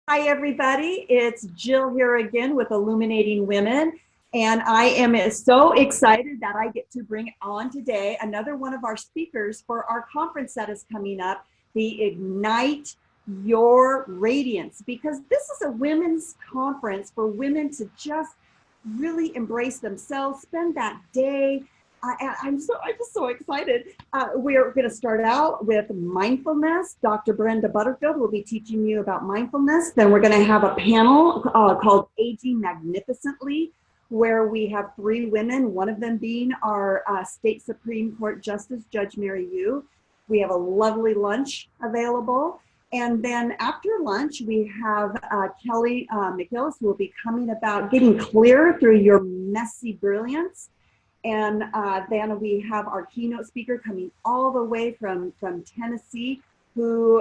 Hi, everybody. It's Jill here again with Illuminating Women. And I am so excited that I get to bring on today another one of our speakers for our conference that is coming up, the Ignite Your Radiance, because this is a women's conference for women to just really embrace themselves, spend that day. I'm just so excited. We're going to start out with mindfulness. Dr. Brenda Butterfield will be teaching you about mindfulness. Then we're going to have a panel called Aging Magnificently, where we have three women, one of them being our State Supreme Court Justice, Judge Mary Yu. We have a lovely lunch available. And then after lunch, we have Kelly McGillis, who will be coming about getting clear through your messy brilliance. And then we have our keynote speaker coming all the way from Tennessee, who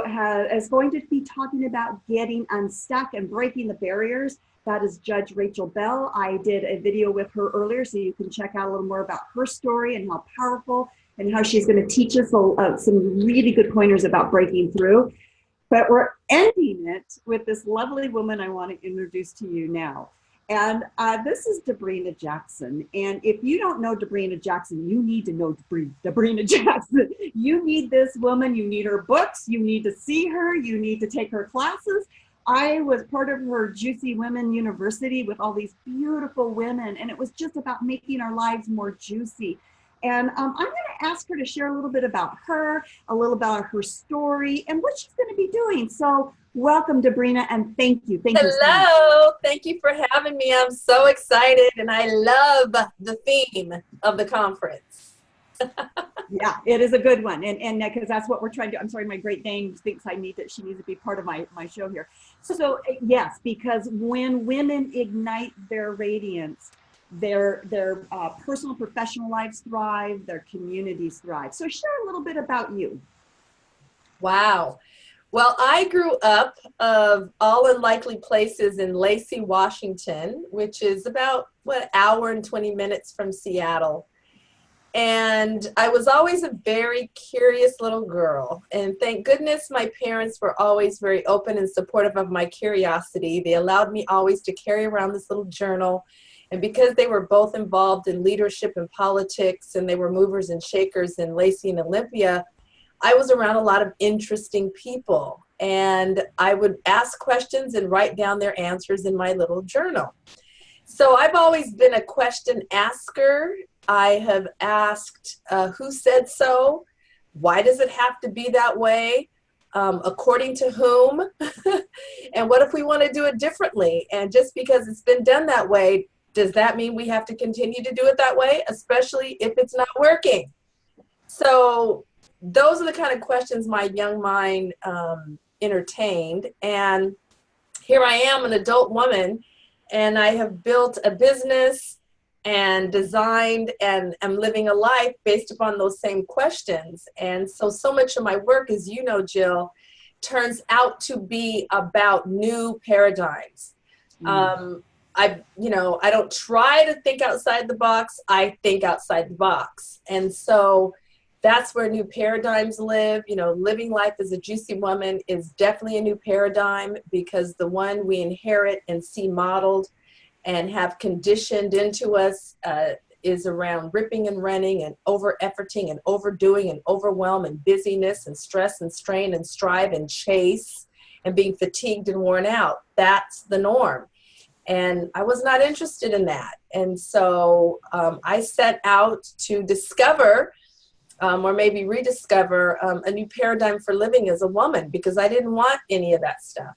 is going to be talking about getting unstuck and breaking the barriers. That is Judge Rachel Bell. I did a video with her earlier, so you can check out a little more about her story and how powerful and how she's going to teach us some really good pointers about breaking through. But we're ending it with this lovely woman I want to introduce to you now. And this is Debrena Jackson. And if you don't know Debrena Jackson, you need to know Debrena Jackson. You need this woman. You need her books. You need to see her. You need to take her classes. I was part of her Juicy Women University with all these beautiful women. And it was just about making our lives more juicy. And I'm going to ask her to share a little bit about her, a little about her story, and what she's going to be doing. So welcome, Debrena, and thank you. Hello. Thank you for having me. I'm so excited, and I love the theme of the conference. Yeah, it is a good one, and because that's what we're trying to do. I'm sorry, my Great Dane thinks she needs to be part of my show here. So yes, because when women ignite their radiance, their personal, professional lives thrive, their communities thrive. So share a little bit about you. Wow. Well, I grew up of all unlikely places in Lacey, Washington, which is about, an hour and 20 minutes from Seattle. And I was always a very curious little girl. And thank goodness my parents were always very open and supportive of my curiosity. They allowed me always to carry around this little journal. And because they were both involved in leadership and politics, and they were movers and shakers in Lacey and Olympia, I was around a lot of interesting people, and I would ask questions and write down their answers in my little journal. So I've always been a question asker. I have asked, who said so? Why does it have to be that way? According to whom? And what if we want to do it differently? And just because it's been done that way, does that mean we have to continue to do it that way, especially if it's not working? So those are the kind of questions my young mind entertained. And here I am, an adult woman, and I have built a business and designed and am living a life based upon those same questions. And so much of my work, as you know, Jill, turns out to be about new paradigms. I don't try to think outside the box. I think outside the box. And so that's where new paradigms live. Living life as a juicy woman is definitely a new paradigm, because the one we inherit and see modeled and have conditioned into us is around ripping and running and over-efforting and overdoing and overwhelm and busyness and stress and strain and strive and chase and being fatigued and worn out. That's the norm. And I was not interested in that. And so I set out to discover or maybe rediscover a new paradigm for living as a woman, because I didn't want any of that stuff.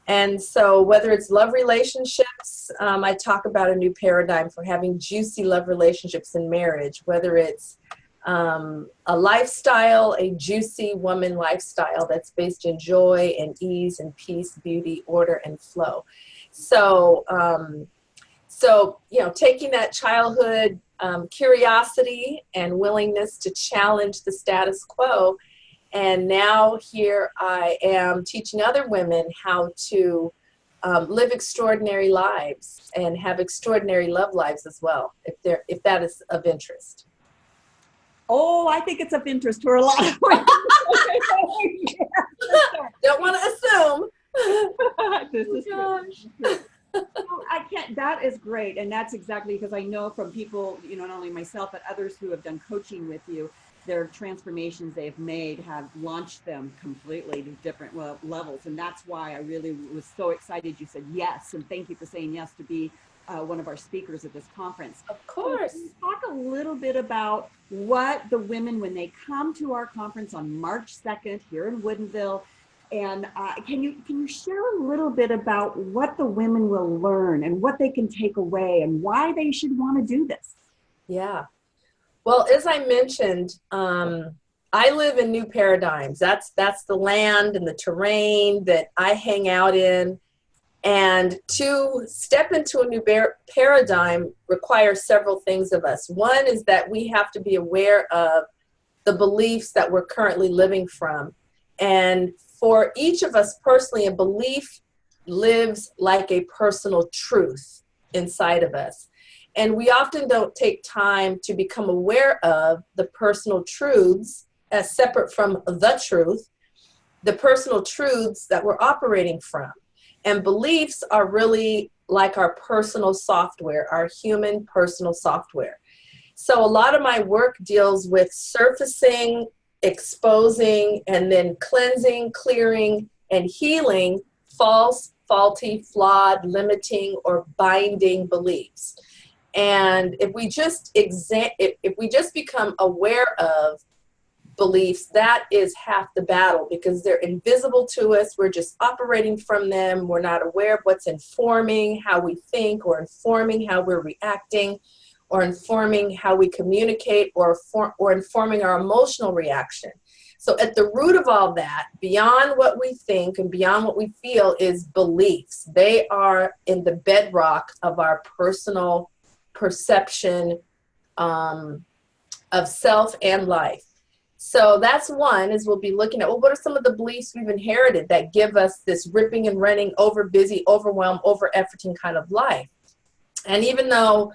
And so whether it's love relationships, I talk about a new paradigm for having juicy love relationships in marriage, whether it's a lifestyle, a juicy woman lifestyle that's based in joy and ease and peace, beauty, order, and flow. So, taking that childhood curiosity and willingness to challenge the status quo, and now here I am teaching other women how to live extraordinary lives and have extraordinary love lives as well, if that is of interest. Oh, I think it's of interest to a lot of women. Don't want to assume. that is great. And that's exactly because I know from people, you know, not only myself, but others who have done coaching with you, their transformations they've made have launched them completely to different levels. And that's why I really was so excited you said yes. And thank you for saying yes to be one of our speakers at this conference. Of course. So talk a little bit about what the women, when they come to our conference on March 2nd here in Woodinville, and can you share a little bit about what the women will learn and what they can take away and why they should want to do this? Yeah. Well, as I mentioned, I live in New Paradigms. That's the land and the terrain that I hang out in. And to step into a new paradigm requires several things of us. One is that we have to be aware of the beliefs that we're currently living from. And for each of us personally, a belief lives like a personal truth inside of us. And we often don't take time to become aware of the personal truths as separate from the truth, the personal truths that we're operating from. And beliefs are really like our personal software, our human personal software. So a lot of my work deals with surfacing, exposing, and then cleansing, clearing, and healing false, faulty, flawed, limiting, or binding beliefs. And if we just become aware of beliefs, that is half the battle, because they're invisible to us. We're just operating from them. We're not aware of what's informing how we think, or informing how we're reacting, or informing how we communicate, or informing our emotional reaction. So at the root of all that, beyond what we think and beyond what we feel, is beliefs. They are in the bedrock of our personal perception of self and life. So that's one, is we'll be looking at, well, what are some of the beliefs we've inherited that give us this ripping and running, over busy, overwhelmed, over efforting kind of life? And even though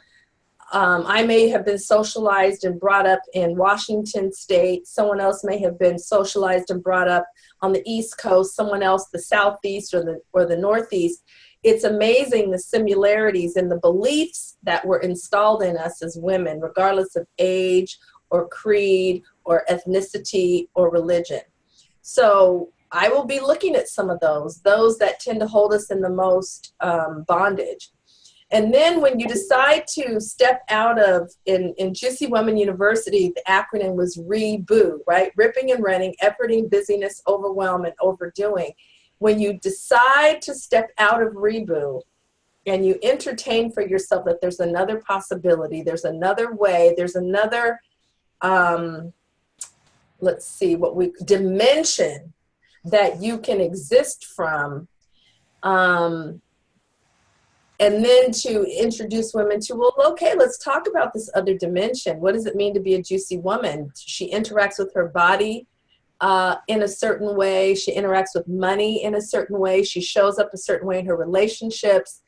I may have been socialized and brought up in Washington State, someone else may have been socialized and brought up on the East Coast, someone else the Southeast or the Northeast, it's amazing the similarities in the beliefs that were installed in us as women, regardless of age or creed or ethnicity or religion. So I will be looking at some of those that tend to hold us in the most bondage. And then when you decide to step out of, in Juicy Woman University, the acronym was REBOO, right? Ripping and running, efforting, busyness, overwhelm, and overdoing. When you decide to step out of REBOO and you entertain for yourself that there's another possibility, there's another way, there's another, dimension that you can exist from, and then to introduce women to, well, okay, let's talk about this other dimension. What does it mean to be a juicy woman? She interacts with her body in a certain way. She interacts with money in a certain way. She shows up a certain way in her relationships.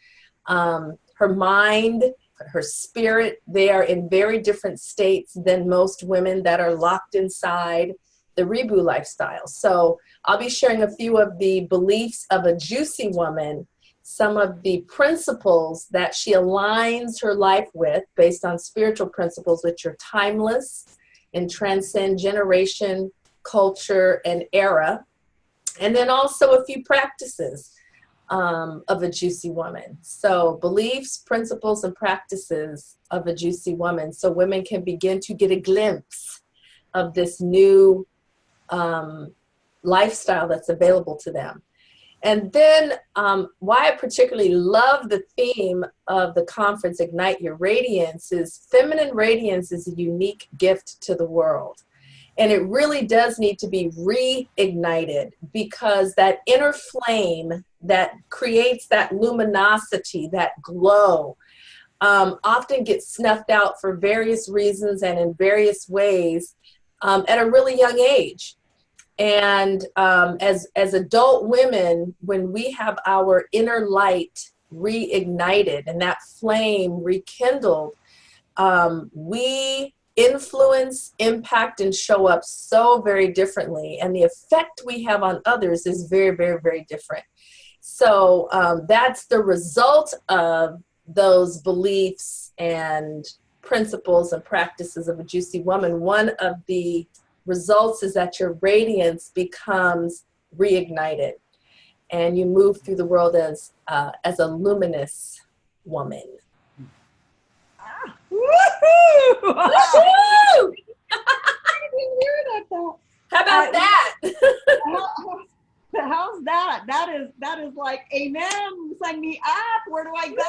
Her mind, her spirit, they are in very different states than most women that are locked inside the REBOO lifestyle. So I'll be sharing a few of the beliefs of a juicy woman, some of the principles that she aligns her life with based on spiritual principles, which are timeless and transcend generation, culture, and era. And then also a few practices of a juicy woman. So beliefs, principles, and practices of a juicy woman, so women can begin to get a glimpse of this new lifestyle that's available to them. And then why I particularly love the theme of the conference, Ignite Your Radiance, is feminine radiance is a unique gift to the world. And it really does need to be reignited, because that inner flame that creates that luminosity, that glow, often gets snuffed out for various reasons and in various ways at a really young age. And as adult women, when we have our inner light reignited and that flame rekindled, we influence, impact, and show up so very differently. And the effect we have on others is very, very, very different. So that's the result of those beliefs and principles and practices of a juicy woman, one of the results is that your radiance becomes reignited, and you move through the world as a luminous woman. Woohoo! Woo-hoo! How about that? How's that? That is like, amen. Sign me up. Where do I go?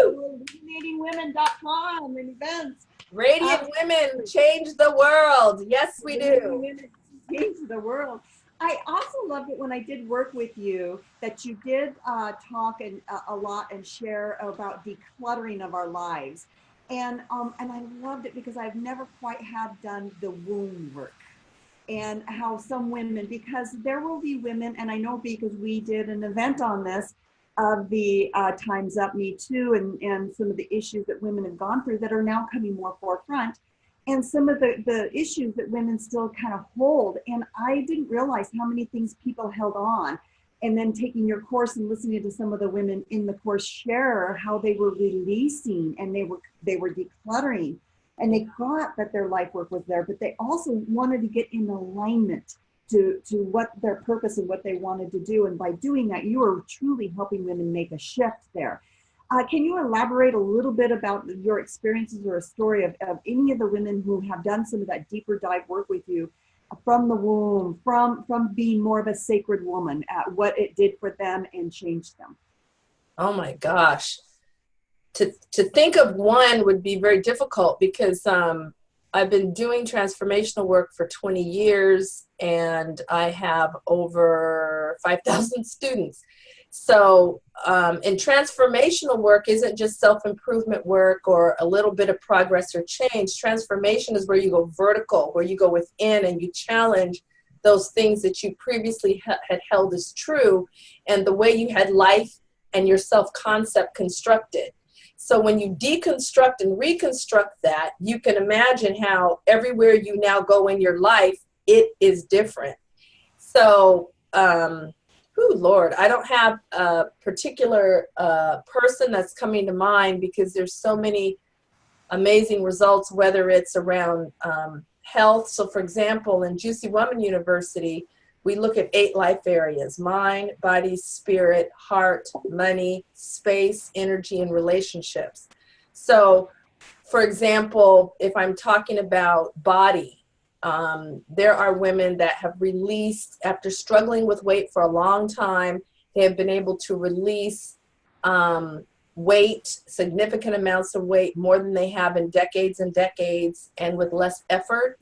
Illuminatingwomen.com and events. Radiant women change the world. Yes, we do. Women change the world. I also loved it when I did work with you that you did talk a lot and share about decluttering of our lives. And I loved it because I've never quite had done the womb work. And how some women, because there will be women, and I know because we did an event on this, of the Time's Up, Me Too, and some of the issues that women have gone through that are now coming more forefront, and some of the issues that women still kind of hold. And I didn't realize how many things people held on. And then taking your course and listening to some of the women in the course share how they were releasing and they were decluttering. And they thought that their life work was there, but they also wanted to get in alignment to what their purpose and what they wanted to do. And by doing that, you are truly helping women make a shift there. Can you elaborate a little bit about your experiences or a story of any of the women who have done some of that deeper dive work with you from the womb, from being more of a sacred woman, what it did for them and changed them? Oh my gosh. To think of one would be very difficult because I've been doing transformational work for 20 years and I have over 5,000 students. So, and transformational work isn't just self-improvement work or a little bit of progress or change. Transformation is where you go vertical, where you go within and you challenge those things that you previously had held as true and the way you had life and your self-concept constructed. So when you deconstruct and reconstruct that, you can imagine how everywhere you now go in your life, it is different. So, Lord, I don't have a particular person that's coming to mind because there's so many amazing results, whether it's around health. So for example, in Juicy Woman University, we look at 8 life areas: mind, body, spirit, heart, money, space, energy, and relationships. So for example, if I'm talking about body, there are women that have released, after struggling with weight for a long time, they have been able to release weight, significant amounts of weight, more than they have in decades and decades, and with less effort.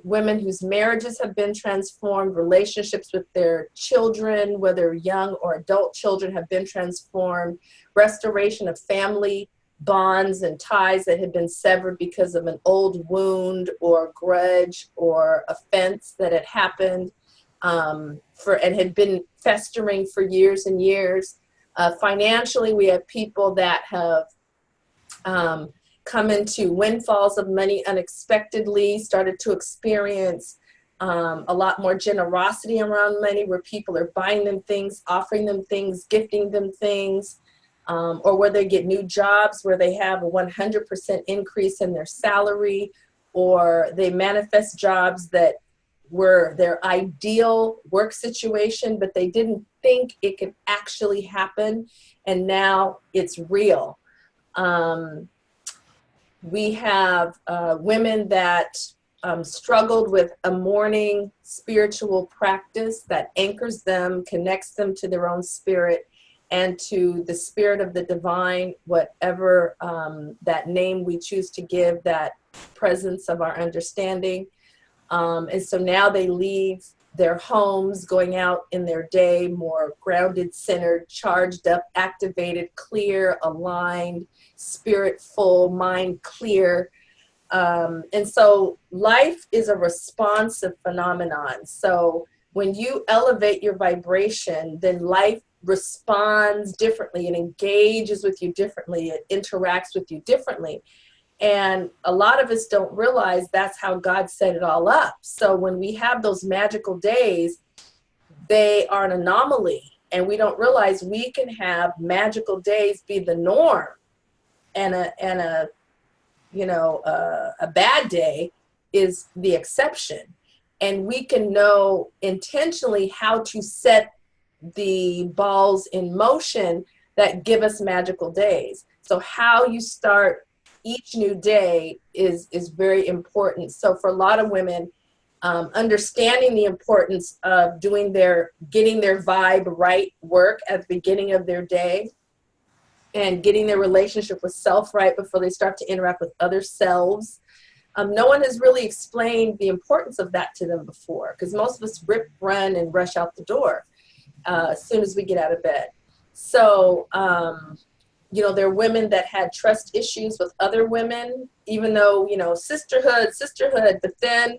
Women whose marriages have been transformed, relationships with their children, whether young or adult children, have been transformed, restoration of family bonds and ties that had been severed because of an old wound or grudge or offense that had happened and had been festering for years and years. Financially, we have people that have come into windfalls of money unexpectedly, started to experience a lot more generosity around money, where people are buying them things, offering them things, gifting them things, or where they get new jobs where they have a 100% increase in their salary, or they manifest jobs that were their ideal work situation, but they didn't think it could actually happen, and now it's real. We have women that struggled with a morning spiritual practice that anchors them, connects them to their own spirit and to the spirit of the divine, whatever that name we choose to give, that presence of our understanding. And so now they leave their homes, going out in their day more grounded, centered, charged up, activated, clear, aligned, spirit full, mind clear. And so life is a responsive phenomenon. So when you elevate your vibration, then life responds differently and engages with you differently. It interacts with you differently. And a lot of us don't realize that's how God set it all up. So when we have those magical days, they are an anomaly. And we don't realize we can have magical days be the norm, and a bad day is the exception. And we can know intentionally how to set the balls in motion that give us magical days. So how you start each new day is very important. So for a lot of women, understanding the importance of getting their vibe right work at the beginning of their day, and getting their relationship with self right before they start to interact with other selves. No one has really explained the importance of that to them before, because most of us rip, run, and rush out the door as soon as we get out of bed. So, there are women that had trust issues with other women, even though, sisterhood, but then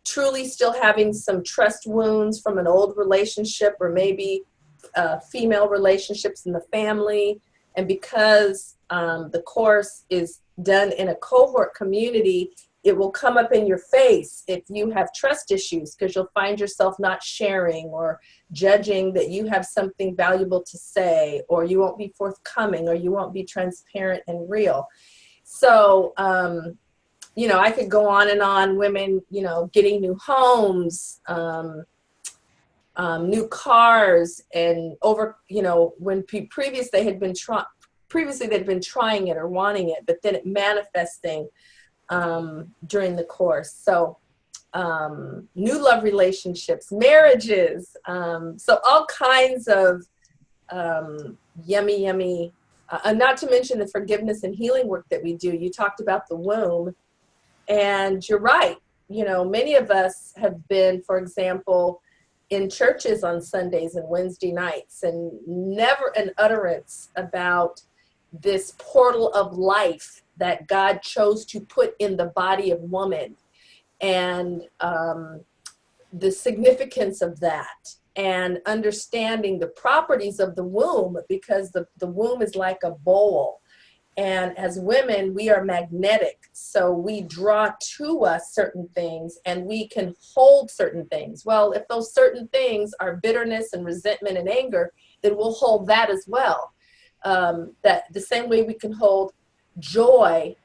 truly still having some trust wounds from an old relationship, or maybe female relationships in the family. And because the course is done in a cohort community, it will come up in your face if you have trust issues, because you'll find yourself not sharing or judging that you have something valuable to say, or you won't be forthcoming, or you won't be transparent and real. So, I could go on and on. Women, getting new homes, new cars, and when previously they'd been trying it or wanting it, but then it manifesting during the course. So new love relationships, marriages, so all kinds of yummy, not to mention the forgiveness and healing work that we do. You talked about the womb, and you're right. Many of us have been, for example, in churches on Sundays and Wednesday nights, and never an utterance about this portal of life that God chose to put in the body of woman, and the significance of that, and understanding the properties of the womb, because the womb is like a bowl. And as women, we are magnetic. So we draw to us certain things, and we can hold certain things. Well, if those certain things are bitterness and resentment and anger, then we'll hold that as well. That the same way we can hold joy,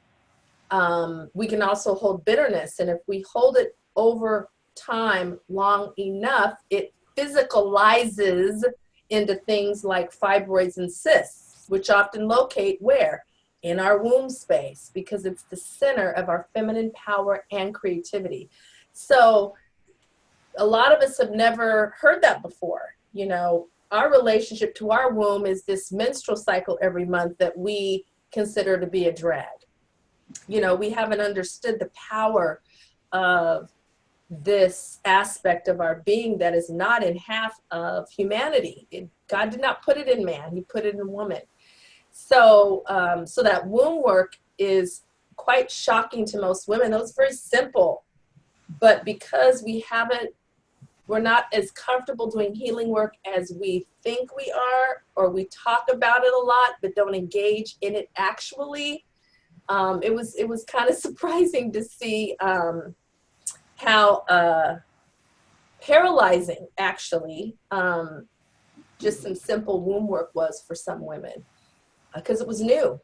we can also hold bitterness. And if we hold it over time long enough, it physicalizes into things like fibroids and cysts, which often locate where? In our womb space, because it's the center of our feminine power and creativity. So a lot of us have never heard that before. Our relationship to our womb is this menstrual cycle every month that we consider to be a drag. We haven't understood the power of this aspect of our being that is not in half of humanity. God did not put it in man, he put it in woman. So, so that womb work is quite shocking to most women. That was very simple, but because we're not as comfortable doing healing work as we think we are, or we talk about it a lot, but don't engage in it actually. It was kind of surprising to see how paralyzing actually just some simple womb work was for some women. Because it was new.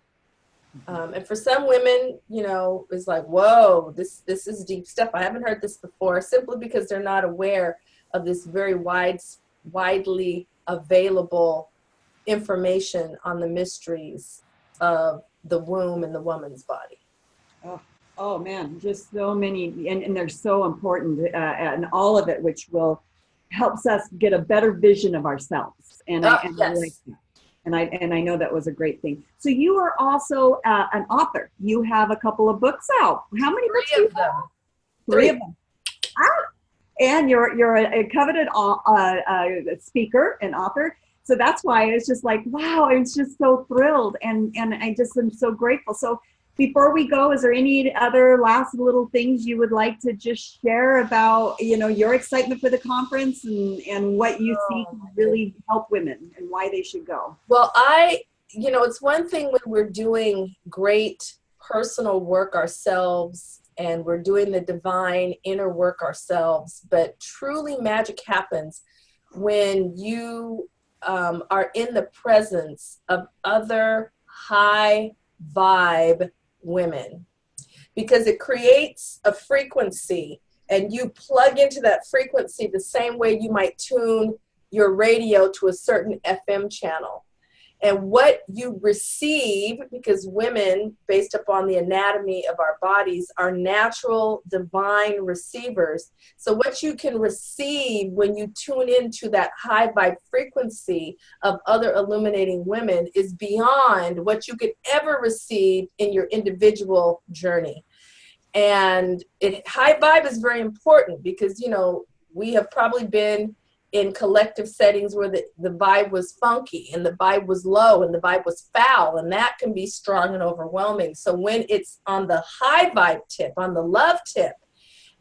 And for some women, it's like, whoa, this is deep stuff. I haven't heard this before, simply because they're not aware of this very widely available information on the mysteries of the womb and the woman's body. Oh man, just so many, and they're so important, and all of it, which helps us get a better vision of ourselves. And I like that. And I know that was a great thing. So you are also an author. You have a couple of books out. How many books do you have? Three of them. And you're a coveted speaker and author. So that's why it's just like, wow, I was just so thrilled. And I just am so grateful. So before we go, is there any other last little things you would like to just share about, your excitement for the conference and what you see can really help women and why they should go? Well, it's one thing when we're doing great personal work ourselves and we're doing the divine inner work ourselves, but truly magic happens when you are in the presence of other high vibe women, because it creates a frequency, and you plug into that frequency the same way you might tune your radio to a certain FM channel. And what you receive, because women, based upon the anatomy of our bodies, are natural divine receivers. So what you can receive when you tune into that high vibe frequency of other illuminating women is beyond what you could ever receive in your individual journey. And high vibe is very important because, you know, we have probably been in collective settings where the vibe was funky and the vibe was low and the vibe was foul, and that can be strong and overwhelming. So when it's on the high vibe tip, on the love tip,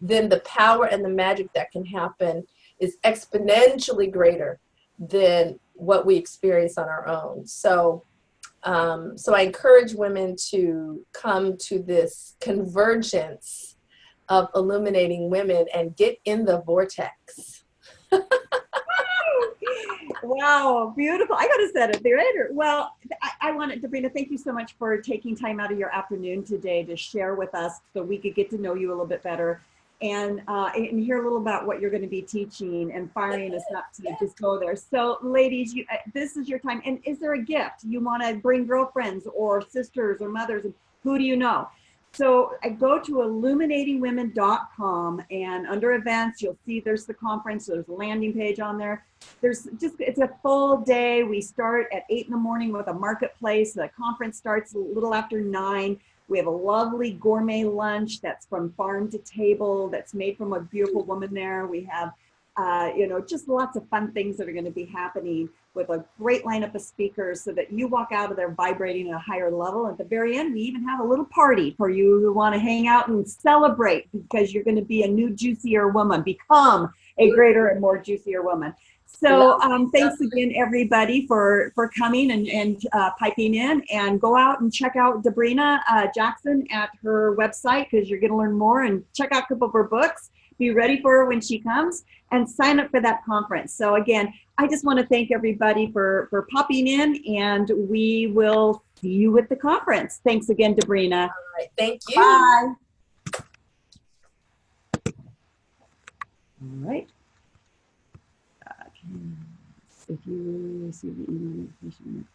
then the power and the magic that can happen is exponentially greater than what we experience on our own. So I encourage women to come to this convergence of illuminating women and get in the vortex. Wow, beautiful. I got to set it there later. Well, I wanted, Debrena, thank you so much for taking time out of your afternoon today to share with us so we could get to know you a little bit better and hear a little about what you're going to be teaching and firing us up to just go there. So ladies, this is your time. And is there a gift you want to bring girlfriends or sisters or mothers? Who do you know? So I go to illuminatingwomen.com, and under events, you'll see there's the conference. There's a landing page on there. It's a full day. We start at 8 in the morning with a marketplace. The conference starts a little after 9. We have a lovely gourmet lunch that's from farm to table, that's made from a beautiful woman there. We have, just lots of fun things that are going to be happening with a great lineup of speakers so that you walk out of there vibrating at a higher level. At the very end, we even have a little party for you who want to hang out and celebrate because you're going to be a new, juicier woman, become a greater and more juicier woman. So thanks again, everybody, for coming and piping in, and go out and check out Debrena Jackson at her website because you're going to learn more, and check out a couple of her books. Be ready for her when she comes, and sign up for that conference. So again, I just want to thank everybody for popping in, and we will see you at the conference. Thanks again, Debrena. All right, thank you. Bye. All right. If you receive the email notification,